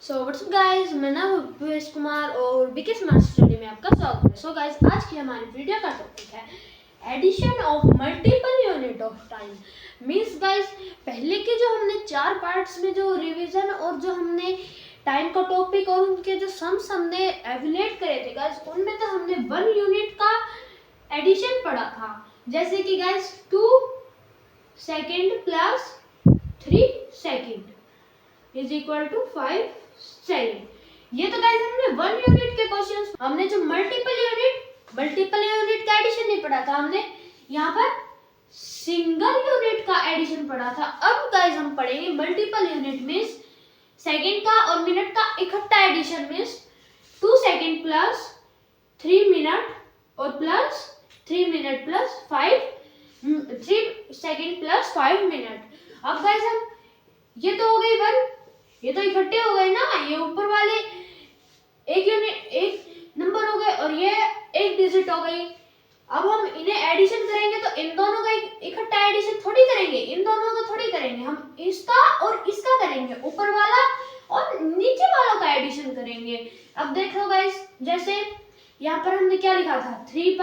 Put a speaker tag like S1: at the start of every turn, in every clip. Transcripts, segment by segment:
S1: So what's up guys, मैं नाम भूपेश कुमार और बीके स्मार्ट स्टडी में आपका स्वागत है। सो गाइस, आज की हमारी वीडियो का टॉपिक है addition of multiple unit of time. Means guys, पहले के जो हमने 4 पार्ट्स में जो रिवीजन और जो हमने टाइम का टॉपिक और उनके जो सम्स हमने एवेल्यूएट करे थे गाइस, उनमें तो हमने 1 यूनिट का एडिशन पढ़ा था। जैसे कि guys 2 second plus 3 second is equal to 5 second. ये तो गाइस हमने 1 यूनिट के क्वेश्चंस, हमने जो मल्टीपल यूनिट का एडिशन नहीं पढ़ा था, हमने यहाँ पर सिंगल यूनिट का एडिशन पढ़ा था। अब गाइस हम पढ़ेंगे मल्टीपल यूनिट मींस सेकंड का और मिनट का इकट्ठा addition means 2 second plus 3 minute और plus 3 minute plus 3 second plus 5 minute. अब गाइस हम ये तो हो गई 1, ये तो इकट्ठे हो गए ना, ये ऊपर वाले एक नंबर हो गए और ये एक डिजिट हो गई। अब हम इन्हें एडिशन करेंगे तो इन दोनों का इकट्ठा एडिशन थोड़ी करेंगे, इन दोनों का थोड़ी करेंगे, हम इसका और इसका करेंगे, ऊपर वाला और नीचे वालों का एडिशन करेंगे। अब देखो गाइस, जैसे यहाँ पर हमने क्या लिखा था 3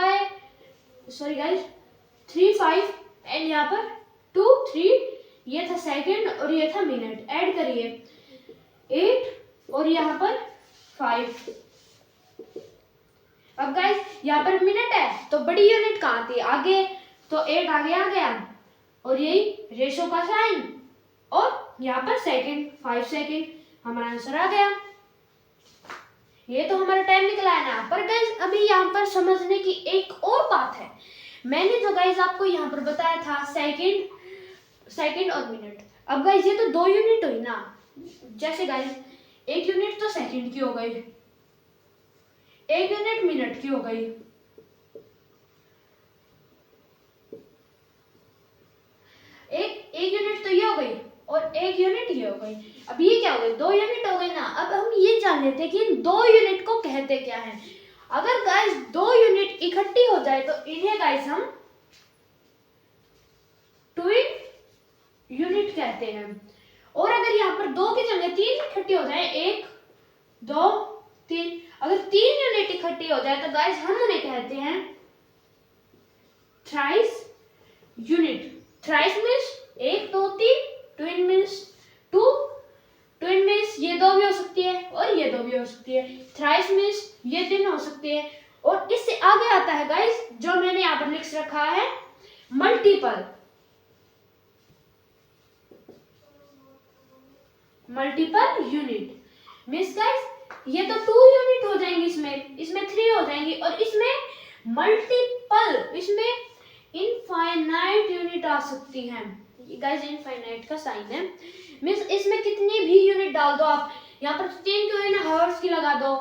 S1: 5 एंड यहाँ पर 2 3, ये था सेकंड और ये था मिनट। ऐड करिए 8 और यहाँ पर 5। अब गाइस यहाँ पर मिनट है तो बड़ी यूनिट कहाँ थी, आगे, तो 8 आगे आ गया और यही रेशो का साइन, और यहाँ पर सेकंड 5 सेकंड, हमारा आंसर आ गया। ये तो हमारा टाइम निकला है ना। पर गाइस अभी यहाँ पर समझने की एक और बात है। मैंने जो गाइस आपको यहाँ पर बताया था सेकंड और मिनट। अब गाइस ये तो 2 यूनिट हुई ना। जैसे गाइस 1 यूनिट तो सेकंड की हो गई, 1 यूनिट मिनट की हो गई, एक यूनिट तो ये हो गई और 1 यूनिट ये हो गई। अब ये क्या हो गई, 2 यूनिट हो गई ना। अब हम ये जान लेते हैं कि इन 2 यूनिट को कहते क्या है। अगर गाइस 2 यूनिट इकट्ठी हो जाए तो इन्हें गाइस हम ट्विन यूनिट कहते हैं। और अगर यहाँ पर 2 की जगह 3 इकट्ठी हो जाए, 1 2 3, अगर 3 यूनिट इकट्ठी हो जाए तो गाइस हम उन्हें कहते हैं thrice unit. Thrice means 1 2 3, twin means 2, twin means ये 2 भी हो सकती है और ये 2 भी हो सकती है, थ्राइस मींस ये 3 हो सकती है। और इससे आगे आता है गाइस जो मैंने यहाँ पर लिख रखा है मल्टीपल यूनिट। मींस गाइस ये तो 2 यूनिट हो जाएंगी, इसमें 3 हो जाएंगी और इसमें मल्टीपल, इसमें इनफाइनाइट यूनिट आ सकती हैं। ये गाइस इनफाइनाइट का साइन है। मींस इसमें कितनी भी यूनिट डाल दो आप, यहाँ पर 3 क्यों है ना, हावर्स की लगा दो,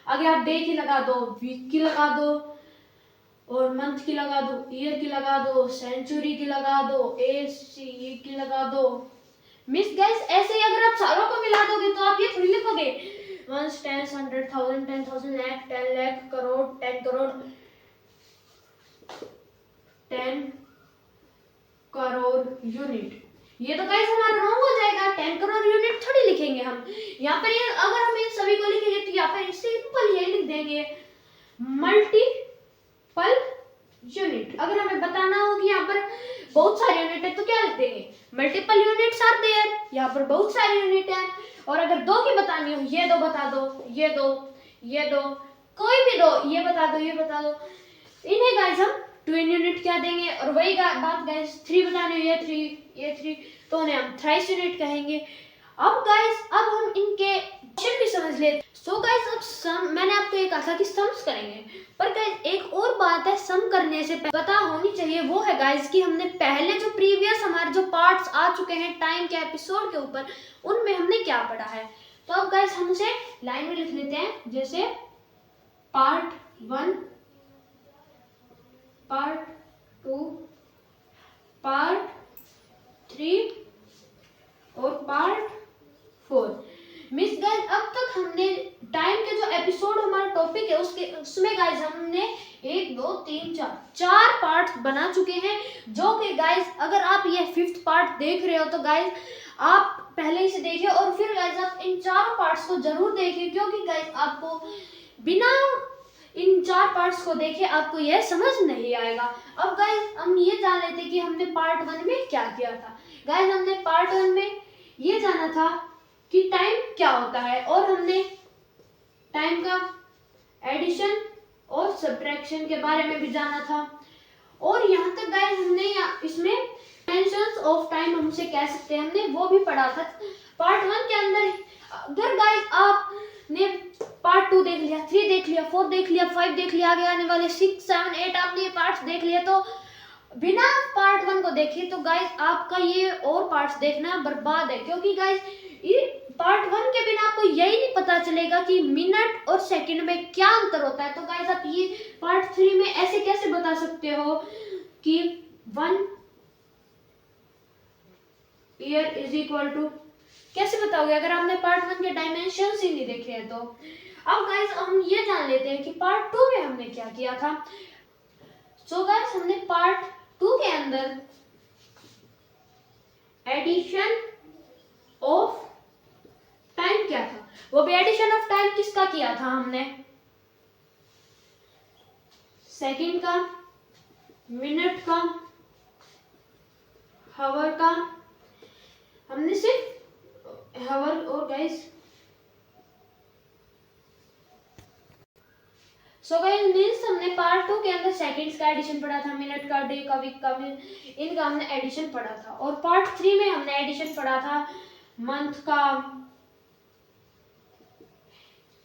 S1: आगे आप डे की लगा दो, वीक की लगा दो और मंथ की लगा दो, ईयर की लगा दो, सेंचुरी की लगा दो, ये की लगा दो। मिस गाइस ऐसे ही अगर आप सारों को मिला दोगे तो आप ये थोड़ी लिखोगे 1 10 100,000 10,000 लाख 10 लाख करोड़ 10 करोड़ 10 करोड़ यूनिट। ये तो गाइस हमारा रॉन्ग हो जाएगा, 10 करोड़ यूनिट थोड़ी लिखेंगे हम यहाँ पर। ये अगर हम इन सभी को लिखेंगे तो यहाँ पर सिंपल ये लिख देंगे मल्टीपल यूनिट। अगर हमें बताना हो कि यहाँ पर बहुत सारे यूनिट है तो क्या लिख देंगे, मल्टीपल यूनिट्स आर देयर, यहाँ पर बहुत सारे यूनिट है। और अगर 2 की बतानी हो, ये 2 बता दो, ये 2 कोई भी 2, ये बता दो, ये बता दो, इन्हें गाइस हम ट्विन यूनिट क्या देंगे। और वही बात गाइस 3 बतानी हो, ये 3 तो उन्हें हम थ्राइस यूनिट कहेंगे। अब गाइस अब हम इनके क्वेश्चन भी समझ लेते। सो गाइस अब सम, मैंने आपको ये कहा था कि सम्स करेंगे, पर गाइस एक और बात है सम करने से पता होनी चाहिए, वो है गाइस कि हमने पहले जो प्रीवियस हमारे जो पार्ट्स आ चुके हैं टाइम के एपिसोड के ऊपर, उनमें हमने क्या पढ़ा है। तो अब गाइस हम उसे लाइन में लिख लेते हैं, जैसे पार्ट 1, पार्ट 2, पार्ट 3 और पार्ट 4। मिस गाइस अब तक हमने टाइम के जो एपिसोड हमारा टॉपिक है उसमें गाइस हमने 1 2 3 4 चार पार्ट्स बना चुके हैं, जो कि गाइस अगर आप ये 5th पार्ट देख रहे हो तो गाइस आप पहले इसे देखिए और फिर गाइस आप इन चारों पार्ट्स को जरूर देखिए, क्योंकि गाइस आपको बिना इन चार पार्ट्स को देखे आपको यह समझ नहीं आएगा। अब गाइस हम ये जान लेते हैं कि हमने पार्ट 1 में क्या किया था। गाइस हमने पार्ट 1 में ये जाना था कि टाइम क्या होता है, और हमने टाइम का एडिशन और सब्ट्रैक्शन के बारे में भी जाना था। और यहाँ तक गाइस हमने इसमें डायमेंशंस ऑफ टाइम हम उसे कह सकते हैं, हमने वो भी पढ़ा था पार्ट 1 के अंदर। अगर गाइस आपने पार्ट 2 देख लिया, 3 देख लिया, 4 देख लिया, 5 देख लिया, आगे आने वाले 6 7 8 आपने ये पार्ट्स देख लिया, तो बिना पार्ट 1 को देखे तो गाइस आपका ये और पार्ट्स देखना बर्बाद है, क्योंकि गाइस ये पार्ट 1 के बिना आपको यही नहीं पता चलेगा कि मिनट और सेकंड में क्या अंतर होता है। तो गाइस आप ये पार्ट 3 में ऐसे कैसे बता सकते हो कि 1 ईयर इज इक्वल टू, कैसे बताओगे अगर आपने पार्ट 1 के डायमेंशंस ही नहीं देखे हैं। तो अब गाइस हम ये जान लेते हैं कि पार्ट 2 में हमने क्या किया था। सो गाइस हमने पार्ट 2 के अंदर एडिशन ऑफ टाइम क्या था, वो भी एडिशन ऑफ टाइम किसका किया था हमने, सेकंड का, मिनट का, हावर का। हमने सिर्फ हावर और गाइस सो गाइस मींस हमने पार्ट 2 के अंदर सेकंड्स का एडिशन पढ़ा था, मिनट का, डे का, वीक का, इनका हमने एडिशन पढ़ा था। और पार्ट 3 में हमने एडिशन पढ़ा था मंथ का,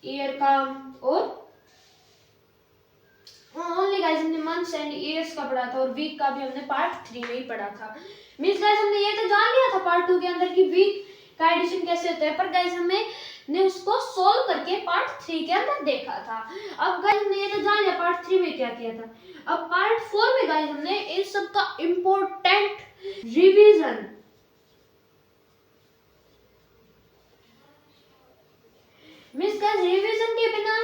S1: ईयर का, और ओनली गाइस हमने मंथ्स एंड ईयर्स का पढ़ा था, और वीक का भी हमने पार्ट 3 में ही पढ़ा था। मींस गाइस हमने ये तो जान लिया था पार्ट 2 के अंदर कि वीक का एडिशन कैसे होता है, पर गाइस हमने उसको सोल्व करके पार्ट 3 के अंदर देखा था। अब गाइस हमने ये तो जान लिया पार्ट 3 में क्या किया था। अब पार्ट 4 में गाइस हमने इन सब का important revision, means guys revision के बिना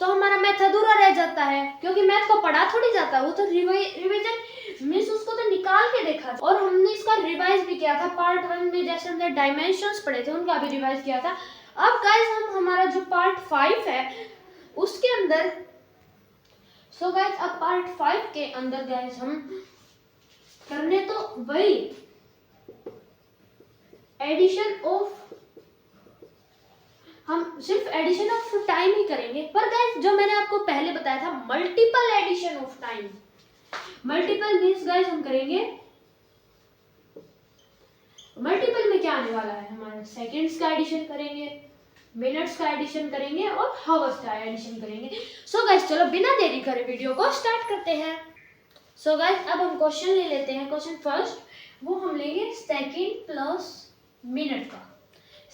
S1: तो हमारा मैथ अधूरा रह जाता है, क्योंकि मैथ को पढ़ा थोड़ी जाता है, वो तो रिवीजन मींस उसको तो निकाल के देखा था। और हमने इसका रिवाइज भी किया था पार्ट 1 में, जैसे हमने डायमेंशंस पढ़े थे उनका भी रिवाइज किया था। अब गाइस हम हमारा जो पार्ट 5 है उसके अंदर, सो गाइस अब पार्ट 5 के अंदर गाइस हम करने तो वही एडिशन ऑफ, हम सिर्फ एडिशन ऑफ टाइम ही करेंगे। पर गाइस जो मैंने आपको पहले बताया था multiple addition of time, multiple means guys हम करेंगे, मल्टीपल में क्या आने वाला है, हमारे सेकंड्स का एडिशन करेंगे, मिनट्स का एडिशन करेंगे और हावर्स का एडिशन करेंगे। सो गाइस चलो बिना देरी करे वीडियो को स्टार्ट करते हैं। सो गाइस अब हम क्वेश्चन ले लेते हैं। क्वेश्चन फर्स्ट वो हम लेंगे सेकंड प्लस मिनट का,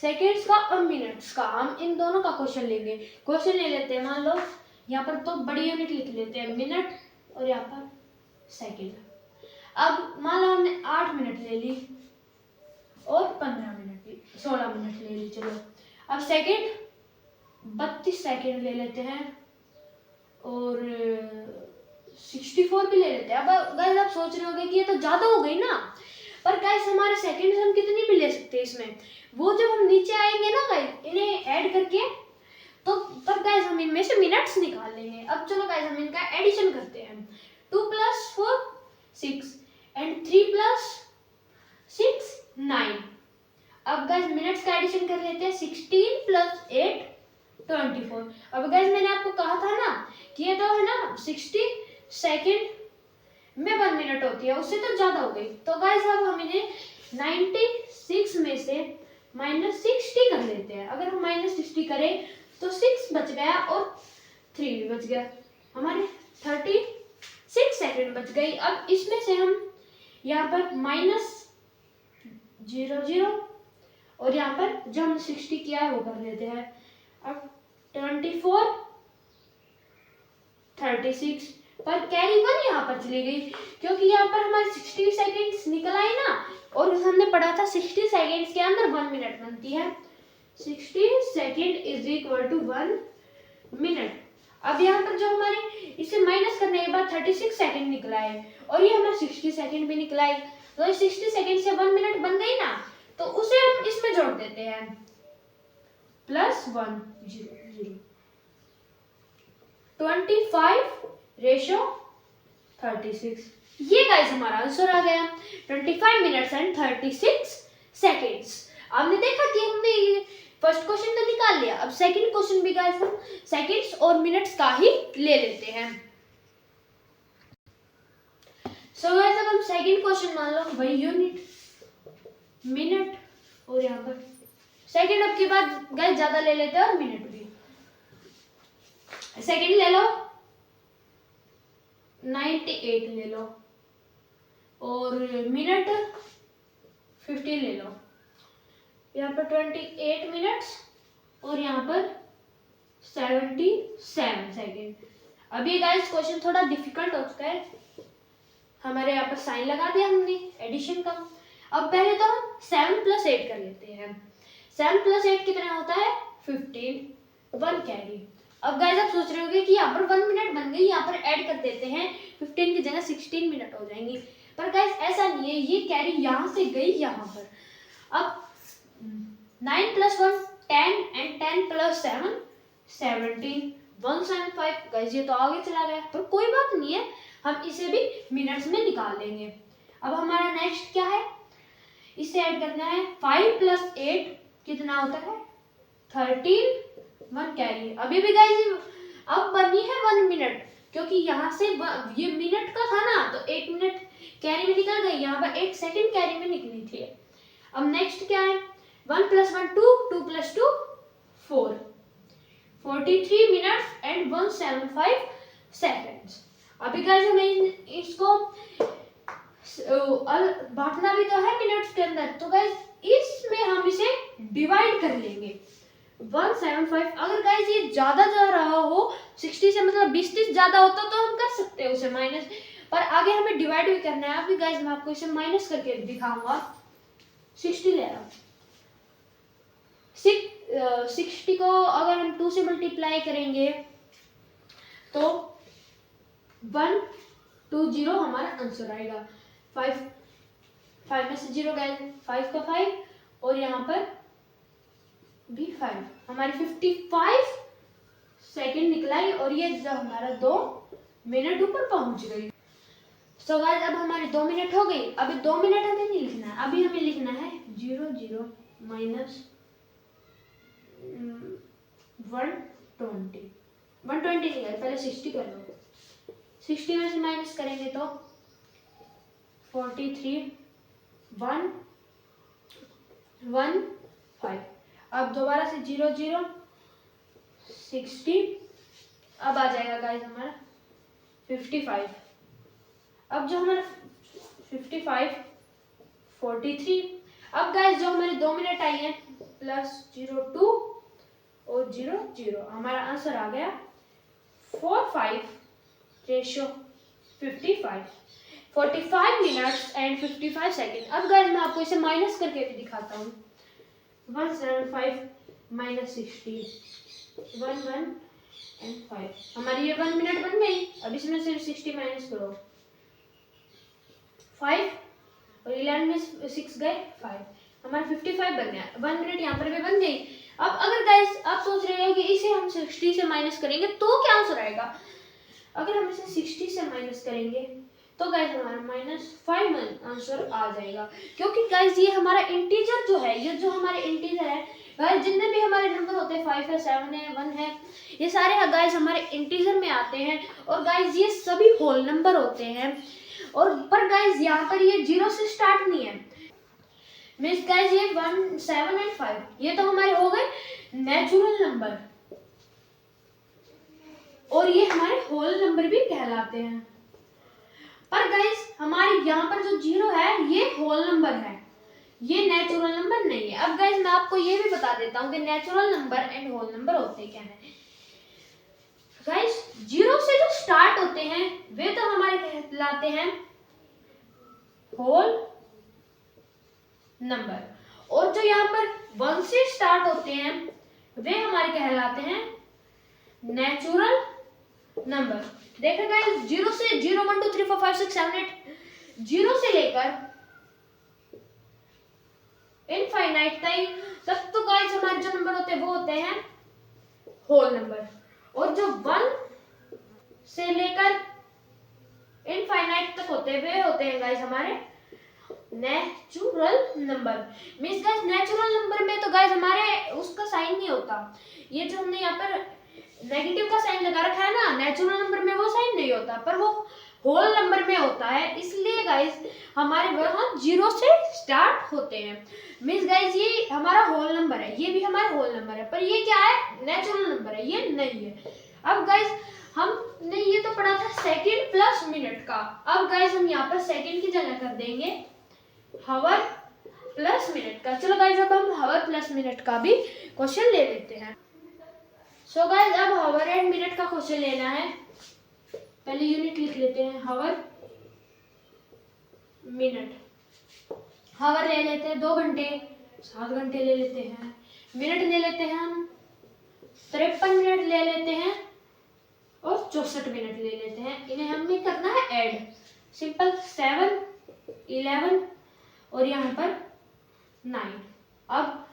S1: सेकेंड्स का और मिनट्स का, हम इन दोनों का क्वेश्चन लेंगे। क्वेश्चन ले लेते हैं, मान लो यहाँ पर तो बड़ी यूनिट लिख लेते हैं मिनट और यहाँ पर सेकंड। अब मान लो हमने 8 मिनट ले ली और 15 मिनट ली, 16 मिनट ले ली। चलो अब सेकंड 32 सेकंड ले लेते हैं और 64 भी ले लेते हैं। अब गाइस आप सोच रहे होंगे कि ये तो ज्यादा हो गई ना, पर गाइस हमारे सेकंड्स हम कितनी भी ले सकते हैं इसमें, वो जब हम नीचे आएंगे ना गाइस इन्हें ऐड करके, तो पर गाइस हम इनमें से मिनट्स निकाल लेंगे। अब चलो गाइस हम इनका एडिशन करते हैं। 2 + 4 6 एंड 3 + 6 9। अब गाइस मिनट्स का एडिशन कर लेते हैं। 16 + 8 24। अब गाइस मैंने आपको कहा था ना कि ये तो है ना 60 सेकंड में 1 मिनट होती है, उससे तो ज्यादा हो गई। तो गाइस अब हम इन्हें 96 में से -60 कर लेते हैं। अगर हम -60 करें तो 6 बच गया और 3 भी बच गया, हमारे 36 सेकंड बच गई। अब इसमें से हम यहाँ पर -0 और यहाँ पर जो हम 60 किया है वो कर लेते हैं। अब 24 36 पर कैरी 1 यहाँ पर चली गई, क्योंकि यहाँ पर हमारे 60 सेकंड्स निकल आए ना, और हमने पढ़ा था 60 सेकंड्स के अंदर 1 मिनट बनती है। 60 second is equal to 1 minute. अब यहाँ पर जो हमारी इसे माइनस करने के बाद 36 सेकंड निकला है और ये हमारा 60 सेकंड भी निकला है, तो 60 सेकंड से 1 मिनट बन गई ना, तो उसे हम इसमें जोड़ देते हैं +1 0 0 25:36। ये गाइस हमारा आंसर आ गया 25 मिनट्स एंड 36 सेकेंड्स। आपने देखा कि हमने फर्स्ट क्वेश्चन तो निकाल लिया, अब सेकंड क्वेश्चन भी गाइस हम सेकेंड्स और मिनट्स का ही ले लेते हैं। सो गाइस अब हम सेकंड क्वेश्चन मान लो वही यूनिट मिनट और यहाँ पर सेकंड, अब की बाद गाइस ज्यादा ले लेते हैं और मिनट भी। सेकंड ले लो 98 ले लो और मिनट 50 ले लो, यहाँ पर 28 मिनट्स और यहाँ पर 77 सेकेंड। अभी गाइस क्वेश्चन थोड़ा डिफिकल्ट हो चुका है, हमारे यहाँ पर साइन लगा दिया हमने एडिशन का। अब पहले तो हम 7 + 8 कर लेते हैं। 7 + 8 कितना होता है 15, 1 कैरी। अब गाइस आप सोच रहे होंगे कि यहाँ पर 1 मिनट बन गई, यहाँ पर ऐड कर देते हैं 15 की जगह 16 मिनट हो जाएंगी, पर गाइस ऐसा नहीं है, ये कैरी यहाँ से गई यहाँ पर। अब 9 + 1 10 and 10 + 7 17 175। गाइस ये तो आगे चला गया, पर कोई बात नहीं है, हम इसे भी मिनट्स में निकाल लेंगे। अब हमारा नेक्स्ट क्या है, इसे ऐड करना है 5 + 8 कितना होता है 13, 1 कैरी। अभी भी गाइस अब बनी है 1 मिनट, क्योंकि यहाँ से ये मिनट का था ना, तो 1 मिनट कैरी में निकल गई, यहाँ पर 1 सेकंड कैरी में निकली थी। अब नेक्स्ट क्या है 1 + 1 2 2 + 2 4 43 मिनट्स एंड 175 सेकेंड्स। अभी गाइस हमें इसको बांटना भी तो है मिनट्स के अंदर, तो गाइस इसमें हम इसे डिवाइड कर लेंगे 175। अगर गाइस ये ज्यादा जा रहा हो 60 से, मतलब 20-30 ज्यादा होता तो हम कर सकते हैं उसे माइनस, पर आगे हमें डिवाइड भी करना है। अभी गाइस मैं आपको इसे माइनस करके दिखाऊंगा। 60 ले रहा हूं, 60 को अगर हम 2 से मल्टीप्लाई करेंगे तो 120 हमारा आंसर आएगा। 5 में से 0 गए, 5 का 5 और यहाँ पर भी 5, हमारी 55 सेकंड निकला है और ये जब हमारा 2 मिनट ऊपर पहुंच गई। सो गाइस अब हमारी 2 मिनट हो गई। अभी 2 मिनट हमें नहीं लिखना है, अभी हमें लिखना है 0 0 -120 120 नहीं है, पहले 60 कर लो। 60 में से माइनस करेंगे तो 43 1 1 5। अब दोबारा से 0 0 60, अब आ जाएगा गाइस हमारा 55। अब जो हमारा 55 43, अब गाइस जो हमारे 2 मिनट आई है +02 और 0 0, हमारा आंसर आ गया 4:5:55 45 मिनट्स एंड 55 सेकेंड। अब गाइस मैं आपको इसे माइनस करके भी दिखाता हूँ। 175 - 60 1 1 एंड 5, हमारी ये 1 मिनट बन गई। अब इसमें से 60 माइनस करो, 5 और 11 में 6 गए 5, हमारा 55 बन गया। 1 मिनट यहाँ पर भी बन गई। अब अगर गाइस आप सोच रहे हो कि इसे हम 60 से माइनस करेंगे तो क्या आंसर आएगा, अगर हम इसे 60 से माइनस करेंगे तो गाइस हमारा -5 आंसर आ जाएगा, क्योंकि गाइस ये हमारा इंटीजर जो है, ये जो हमारे इंटीजर है गाइस, जितने भी हमारे नंबर होते हैं 5 है 7 है 1 है, ये सारे गाइस हमारे इंटीजर में आते हैं और गाइस ये सभी होल नंबर होते हैं। और पर गाइस यहाँ पर ये 0 से स्टार्ट नहीं है, मींस गाइस ये 1 7 एंड 5 ये तो हमारे हो गए नेचुरल नंबर और ये हमारे होल नंबर भी कहलाते हैं। पर गाइस हमारे यहाँ पर जो 0 है ये होल नंबर है, ये नेचुरल नंबर नहीं है। अब गाइस मैं आपको ये भी बता देता हूँ कि natural number and whole number होते क्या है। गाइस 0 से जो स्टार्ट होते हैं वे तो हमारे कहलाते हैं होल नंबर, और जो यहाँ पर 1 से स्टार्ट होते हैं वे हमारे कहलाते हैं नेचुरल नंबर। देखो गाइस, 0 से 0 1 2 3 4 5 6 7 8, 0 से लेकर इनफाइनाइट तक तो गाइस हमारे जो नंबर होते हैं वो होते हैं होल नंबर, और जो 1 से लेकर इनफाइनाइट तक होते हैं गाइस हमारे natural number. Means guys natural number में तो गाइस हमारे उसका साइन नहीं होता, ये जो हमने यहाँ पर नेगेटिव का साइन लगा रखा है ना, नेचुरल नंबर में वो साइन नहीं होता, पर वो होल नंबर में होता है। इसलिए गाइस हमारे वहां 0 से स्टार्ट होते हैं। मींस गाइस ये हमारा होल नंबर है, ये भी हमारा होल नंबर है, पर ये क्या है, नेचुरल नंबर है, ये नहीं है। अब गाइस हमने ये तो पढ़ा था सेकंड प्लस मिनट का। अब गाइस हम यहाँ पर सेकंड की जगह कर देंगे हावर प्लस मिनट का। चलो गाइस अब हम हावर प्लस मिनट का भी क्वेश्चन ले लेते हैं। सो गाइस अब हावर एंड मिनट का क्वेश्चन लेना है। पहले यूनिट लिख लेते हैं, हावर मिनट। हावर ले लेते हैं 2 घंटे, 7 घंटे ले लेते हैं। मिनट ले लेते हैं हम 53 मिनट ले लेते हैं, और 64 मिनट ले लेते हैं। इन्हें हमें करना है ऐड, सिंपल 7 11 और यहाँ पर 9। अब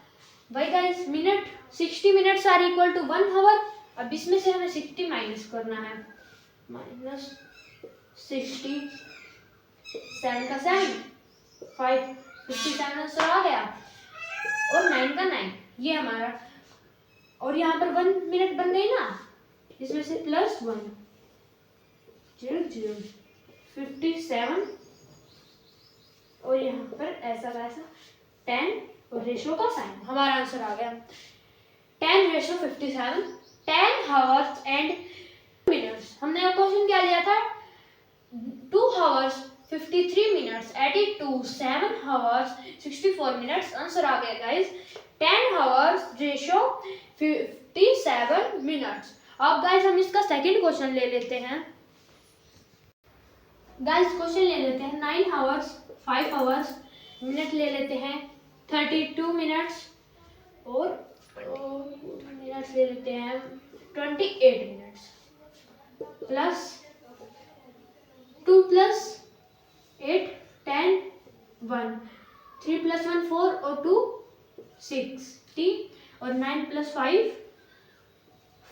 S1: भाई guys minute 60 minutes are equal to 1 hour. अब इसमें से हमें 60 माइनस करना है, माइनस 60, 7 का 7 5 57 आंसर आ गया, और 9 का 9 ये हमारा, और यहाँ पर 1 मिनट बन गई ना, इसमें से प्लस 1 0 0 57, और यहाँ पर ऐसा वैसा 10 और रेशो का साइन, हमारा आंसर आ गया 10 रेशो 57, 10 हावर्स एंड मिनट्स। हमने क्वेश्चन क्या लिया था, 2 hours 53 minutes added to 7 hours 64 minutes. Answer आ गया गाइस 10 हावर्स रेशो 57 मिनट्स। अब गाइस हम इसका सेकंड क्वेश्चन ले लेते हैं। गाइस क्वेश्चन ले लेते हैं 9 हावर्स 5 हावर्स, मिनट ले लेते हैं 32 मिनट्स, और मिनट्स ले लेते हैं 28 मिनट्स, प्लस 2 प्लस 8 10 1 3 प्लस 1 4 और 2 60, और 9 प्लस 5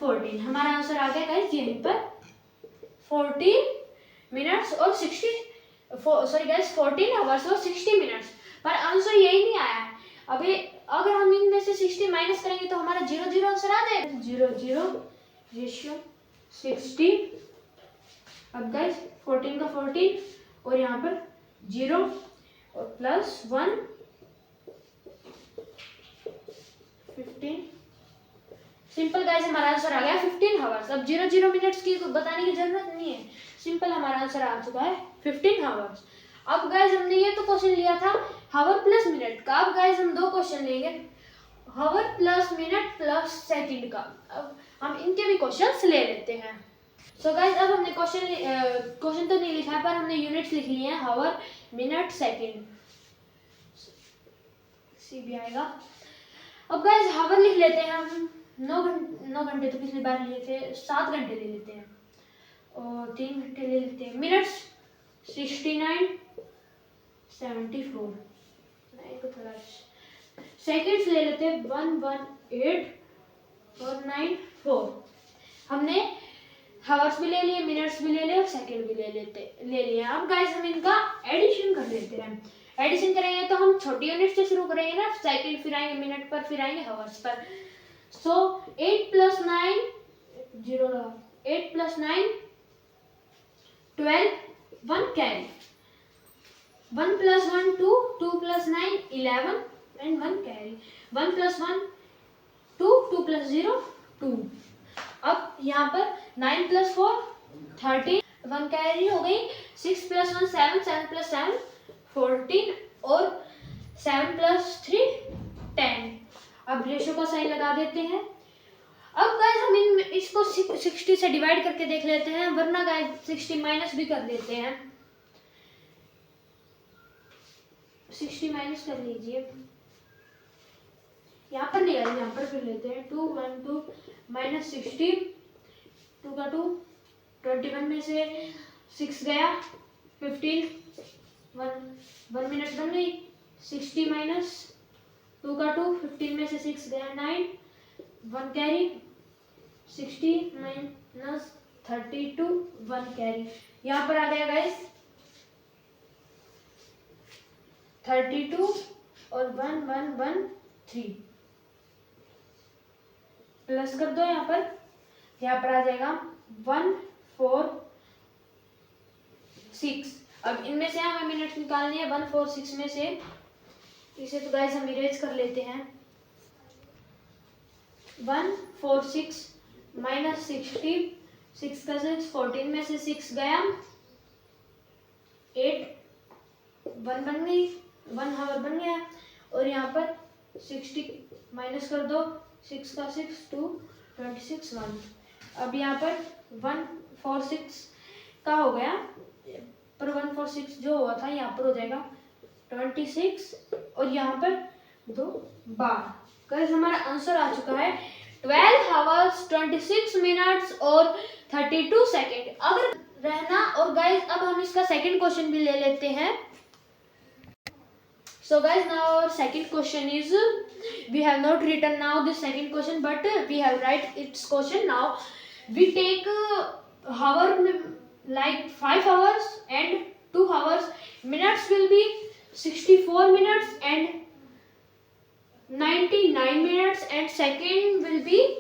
S1: 14। हमारा आंसर आ गया गाइस यहीं पर 14 मिनट्स और 14 आवर्स और 60 मिनट्स। पर आंसर यही नहीं आया है। अभी अगर हम इनमें से 60 माइनस करेंगे तो हमारा 0 0 आंसर आ जाएगा, 0 0 रेशियो 60। अब गाइस 14 का 14 और यहाँ पर 0 और प्लस 1 15। सिंपल गाइस हमारा आंसर आ गया 15 हावर्स। अब 0 0 मिनट्स की बताने की जरूरत नहीं है, सिंपल हमारा आंसर आ चुका है 15 हावर्स। अब गाइस हमने ये तो क्वेश्चन लिया था हावर प्लस मिनट का। अब गाइस हम 2 क्वेश्चन लेंगे, हावर प्लस मिनट प्लस सेकंड का। अब हम इनके भी क्वेश्चंस ले लेते हैं। सो गाइस अब हमने क्वेश्चन तो नहीं लिखा है, पर हमने यूनिट्स लिख लिए हैं, हावर मिनट सेकंड, सी भी आएगा। अब गाइस हावर लिख लेते हैं हम, 9 घंटे तो पिछली बार लिए थे, 7 घंटे ले लेते हैं, और 3 घंटे ले लेते हैं। मिनट्स 69 74, नहीं को थोड़ा सेकंड्स ले लेते हैं 118 और 94। हमने हावर्स भी ले लिए, मिनट्स भी ले लिए और सेकंड भी ले लिए। अब गाइस हम इनका एडिशन कर लेते हैं। एडिशन करेंगे तो हम छोटी यूनिट से शुरू करेंगे ना, सेकंड फिर आएंगे मिनट पर, फिर आएंगे हावर्स पर। सो 8 plus 9 0 8 plus 9 12 1 carry, 1 plus 1 2 2 plus 9 11 and 1 carry, 1 plus 1 2 2 plus 0 2। अब यहाँ पर 9 प्लस 4 13, 1 कैरी हो गई, 6 प्लस 1 7 7 प्लस 7 14 और 7 प्लस 3 10। अब रेशो का साइन लगा देते हैं। अब गाइस हम इसको 60 से डिवाइड करके देख लेते हैं, वरना गाइस 60 माइनस भी कर देते हैं। 60 माइनस कर लीजिए, यहाँ पर नहीं आ यहाँ पर फिर लेते हैं 2 1 2 माइनस 60, 2 का 2 21 में से 6 गया 15, 1 मिनट बन गई। 60 माइनस 2 का 2, 15 में से 6 गया 9, 1 कैरी। 60 minus 32, 1 carry. यहाँ पर आ गया गाइस 32 और 1 1 1 3 प्लस कर दो। यहाँ पर आ जाएगा 1 4 6। अब इनमें से हमें मिनट्स निकालनी है 1 4 6 में से। इसे तो गाइस हम इरेज कर लेते हैं। 1 4 6 माइनस 60, 6 का 6, 14 में से 6 गया 8, 1 बन गई, 1 हावर बन गया। और यहाँ पर 60 माइनस कर दो, 6 का 6 2, 26 1। अब यहाँ पर 1 4 6 का हो गया, पर 1 4 6 जो हुआ था यहाँ पर हो जाएगा 26 और यहाँ पर 2 12। गाइस हमारा आंसर आ चुका है 12 आवर्स 26 मिनट्स और 32 सेकेंड अगर रहना। और गाइस अब हम इसका सेकंड क्वेश्चन भी ले लेते हैं। So guys, now our second question is, we have not written now the second question, but we have write its question now. We take hour like 5 hours and 2 hours. Minutes will be 64 minutes and 99 minutes, and second will be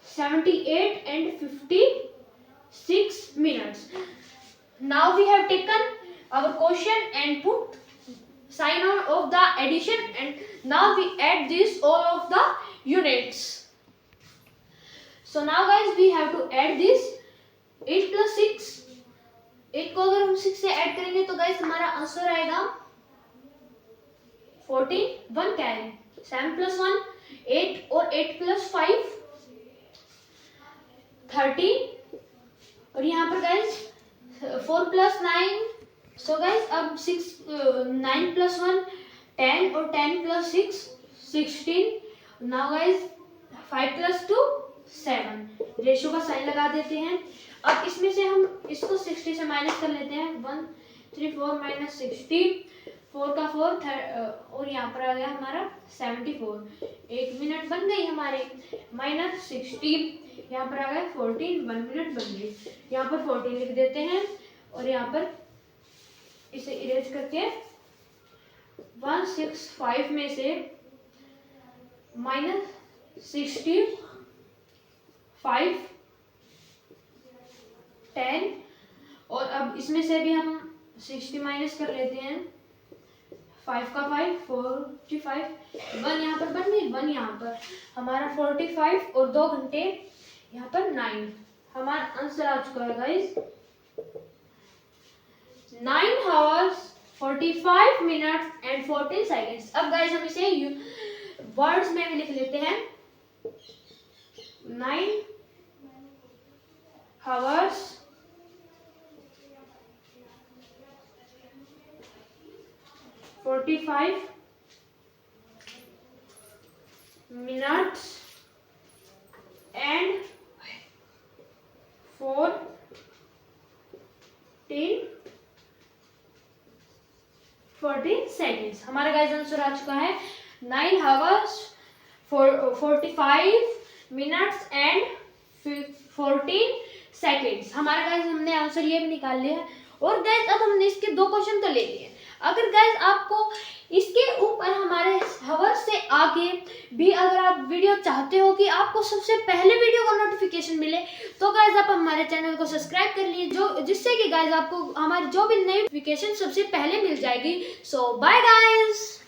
S1: 78 and 56 minutes. Now we have taken our question and put sign on of the addition, and now we add this all of the units. So now guys we have to add this 8 plus 6। 8 को अगर हम 6 से add करेंगे तो guys हमारा answer आएगा 14, 1 carry. 7 plus 1 8 और 8 plus 5 13। और यहाँ पर गाइस 4 plus 9। सो गाइस अब 9 plus 1 10 और 10 plus 6 16। Now guys 5 plus 2 7। Ratio का साइन लगा देते हैं। अब इसमें से हम इसको 60 से माइनस कर लेते हैं। 1 3 4 माइनस 60, 4 का 4 और यहाँ पर आ गया हमारा 74। 1 मिनट बन गई हमारे। माइनस 60, यहाँ पर आ गया 14, 1 मिनट बन गई। यहाँ पर 14 लिख देते हैं और यहाँ पर इसे इरेज करके 165 में से माइनस 65 10। और अब इसमें से भी हम 60 माइनस कर लेते हैं। 5 का 5 45। 1 यहाँ पर बन गई, 1 यहाँ पर हमारा 45 और 2 घंटे यहाँ पर 9। हमारा आंसर आ चुका है guys 9 hours 45 minutes and 14 seconds। अब गाइस हम इसे वर्ड्स में भी लिख लेते हैं। 9 hours 45 minutes and 14 सेकेंड्स। हमारा गाइस आंसर आ चुका है 9 hours 45 minutes and 14 seconds। हमारा गाइस हमने आंसर ये भी निकाल लिया है। और गाइस अब हमने इसके 2 क्वेश्चन तो ले लिए। अगर गाइस आपको इसके ऊपर हमारे हवर से आगे भी अगर आप वीडियो चाहते हो कि आपको सबसे पहले वीडियो का नोटिफिकेशन मिले, तो गाइस आप हमारे चैनल को सब्सक्राइब कर लीजिए, जो जिससे कि गाइस आपको हमारी जो भी नई नोटिफिकेशन सबसे पहले मिल जाएगी। सो बाय गाइस।